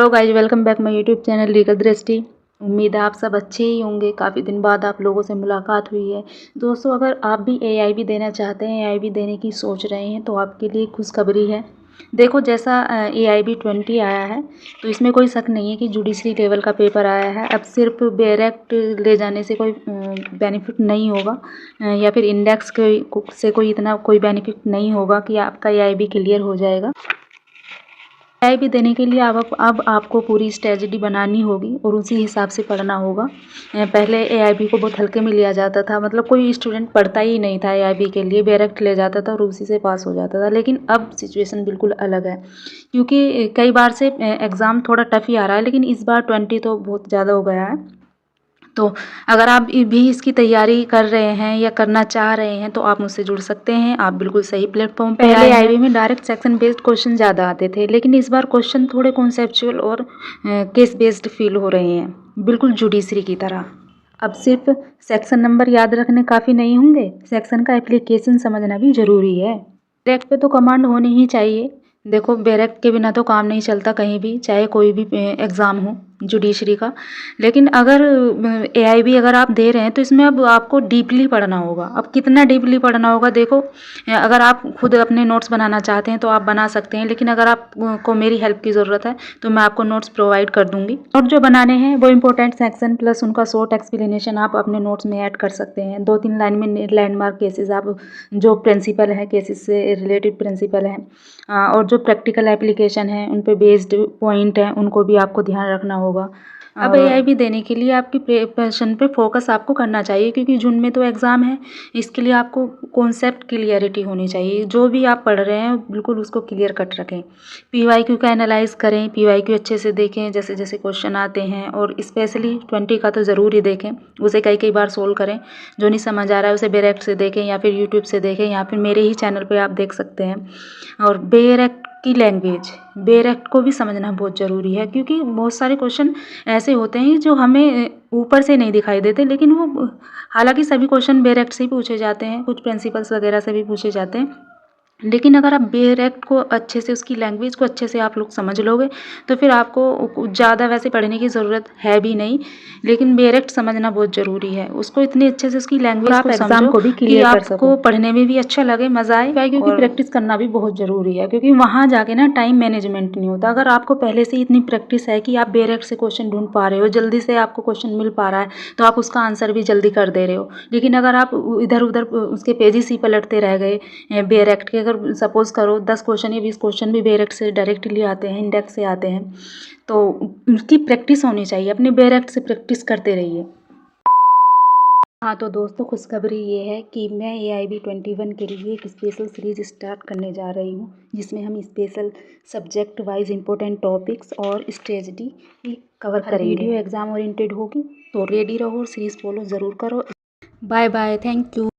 Hello guys, welcome back my YouTube channel legal दृष्टि। उम्मीद है आप सब अच्छे ही होंगे। काफ़ी दिन बाद आप लोगों से मुलाकात हुई है। दोस्तों, अगर आप भी एआईबी देना चाहते हैं, एआईबी देने की सोच रहे हैं, तो आपके लिए खुशखबरी है। देखो, जैसा एआईबी 20 आया है, तो इसमें कोई शक नहीं है कि जुडिशरी लेवल का पेपर आया है। अब सिर्फ डायरेक्ट ले जाने से कोई बेनिफिट नहीं होगा, या फिर इंडेक्स से कोई इतना कोई बेनिफिट नहीं होगा कि आपका एआईबी क्लियर हो जाएगा। एआईबी देने के लिए अब आपको पूरी स्ट्रेटजी बनानी होगी और उसी हिसाब से पढ़ना होगा। पहले एआईबी को बहुत हल्के में लिया जाता था, मतलब कोई स्टूडेंट पढ़ता ही नहीं था एआईबी के लिए, डायरेक्ट ले जाता था और उसी से पास हो जाता था। लेकिन अब सिचुएशन बिल्कुल अलग है, क्योंकि कई बार से एग्ज़ाम थोड़ा टफ ही आ रहा है, लेकिन इस बार 20 तो बहुत ज़्यादा हो गया है। तो अगर आप भी इसकी तैयारी कर रहे हैं या करना चाह रहे हैं, तो आप मुझसे जुड़ सकते हैं। आप बिल्कुल सही प्लेटफॉर्म पे आए हैं। पहले एआईबी में डायरेक्ट सेक्शन बेस्ड क्वेश्चन ज़्यादा आते थे, लेकिन इस बार क्वेश्चन थोड़े कॉन्सेप्चुअल और केस बेस्ड फील हो रहे हैं, बिल्कुल जुडिशरी की तरह। अब सिर्फ सेक्शन नंबर याद रखने काफ़ी नहीं होंगे, सेक्शन का एप्लीकेशन समझना भी ज़रूरी है। डायरेक्ट पे तो कमांड होनी ही चाहिए। देखो, डायरेक्ट के बिना तो काम नहीं चलता कहीं भी, चाहे कोई भी एग्ज़ाम हो जुडिशरी का। लेकिन अगर एआईबी अगर आप दे रहे हैं, तो इसमें अब आपको डीपली पढ़ना होगा। अब कितना डीपली पढ़ना होगा, देखो, अगर आप खुद अपने नोट्स बनाना चाहते हैं तो आप बना सकते हैं, लेकिन अगर आपको मेरी हेल्प की ज़रूरत है तो मैं आपको नोट्स प्रोवाइड कर दूँगी। नोट जो बनाने हैं वो इंपॉर्टेंट सेक्शन प्लस उनका शॉर्ट एक्सप्लेनेशन आप अपने नोट्स में ऐड कर सकते हैं। 2-3 लाइन में लैंडमार्क केसेस, आप जो प्रिंसिपल है, केसेस से रिलेटेड प्रिंसिपल हैं, और जो प्रैक्टिकल एप्लीकेशन है उन पे बेस्ड पॉइंट हैं, उनको भी आपको ध्यान रखना होगा। अब एआईबी देने के लिए आपकी प्रिपरेशन पे फोकस आपको करना चाहिए, क्योंकि जून में तो एग्ज़ाम है। इसके लिए आपको कॉन्सेप्ट क्लियरिटी होनी चाहिए। जो भी आप पढ़ रहे हैं बिल्कुल उसको क्लियर कट रखें। पीवाईक्यू का एनालाइज करें, पीवाईक्यू अच्छे से देखें, जैसे जैसे क्वेश्चन आते हैं, और स्पेशली 20 का तो ज़रूर ही देखें, उसे कई कई बार सोल्व करें। जो नहीं समझ आ रहा है उसे डायरेक्ट से देखें, या फिर यूट्यूब से देखें, या फिर मेरे ही चैनल पर आप देख सकते हैं। और डायरेक्ट की लैंग्वेज, डायरेक्ट को भी समझना बहुत ज़रूरी है, क्योंकि बहुत सारे क्वेश्चन ऐसे होते हैं जो हमें ऊपर से नहीं दिखाई देते, लेकिन वो, हालांकि सभी क्वेश्चन डायरेक्ट से ही पूछे जाते हैं, कुछ प्रिंसिपल्स वगैरह से भी पूछे जाते हैं, लेकिन अगर आप डायरेक्ट को अच्छे से, उसकी लैंग्वेज को अच्छे से आप लोग समझ लोगे, तो फिर आपको ज़्यादा वैसे पढ़ने की ज़रूरत है भी नहीं। लेकिन डायरेक्ट समझना बहुत ज़रूरी है, उसको इतने अच्छे से उसकी लैंग्वेज को एग्जाम को भी क्लियर कर सको, आपको पढ़ने में भी अच्छा लगे, मज़ा आए। क्योंकि प्रैक्टिस करना भी बहुत ज़रूरी है, क्योंकि वहाँ जाके ना टाइम मैनेजमेंट नहीं होता। अगर आपको पहले से इतनी प्रैक्टिस है कि आप डायरेक्ट से क्वेश्चन ढूंढ पा रहे हो, जल्दी से आपको क्वेश्चन मिल पा रहा है, तो आप उसका आंसर भी जल्दी कर दे रहे हो। लेकिन अगर आप इधर उधर उसके पेजेस ही पलटते रह गए डायरेक्ट के, अगर सपोज करो 10 क्वेश्चन या 20 क्वेश्चन भी डायरेक्ट से डायरेक्टली आते हैं, इंडेक्स से आते हैं, तो उसकी प्रैक्टिस होनी चाहिए। अपने डायरेक्ट से प्रैक्टिस करते रहिए। हाँ, तो दोस्तों, खुशखबरी ये है कि मैं एआईबी 21 के लिए एक स्पेशल सीरीज स्टार्ट करने जा रही हूँ, जिसमें हम special subject wise important topics और स्ट्रेटजी कवर करेंगे। वीडियो एग्जाम ओरिएंटेड होगी, तो रेडी रहो और सीरीज फॉलो ज़रूर करो। Bye bye, thank you.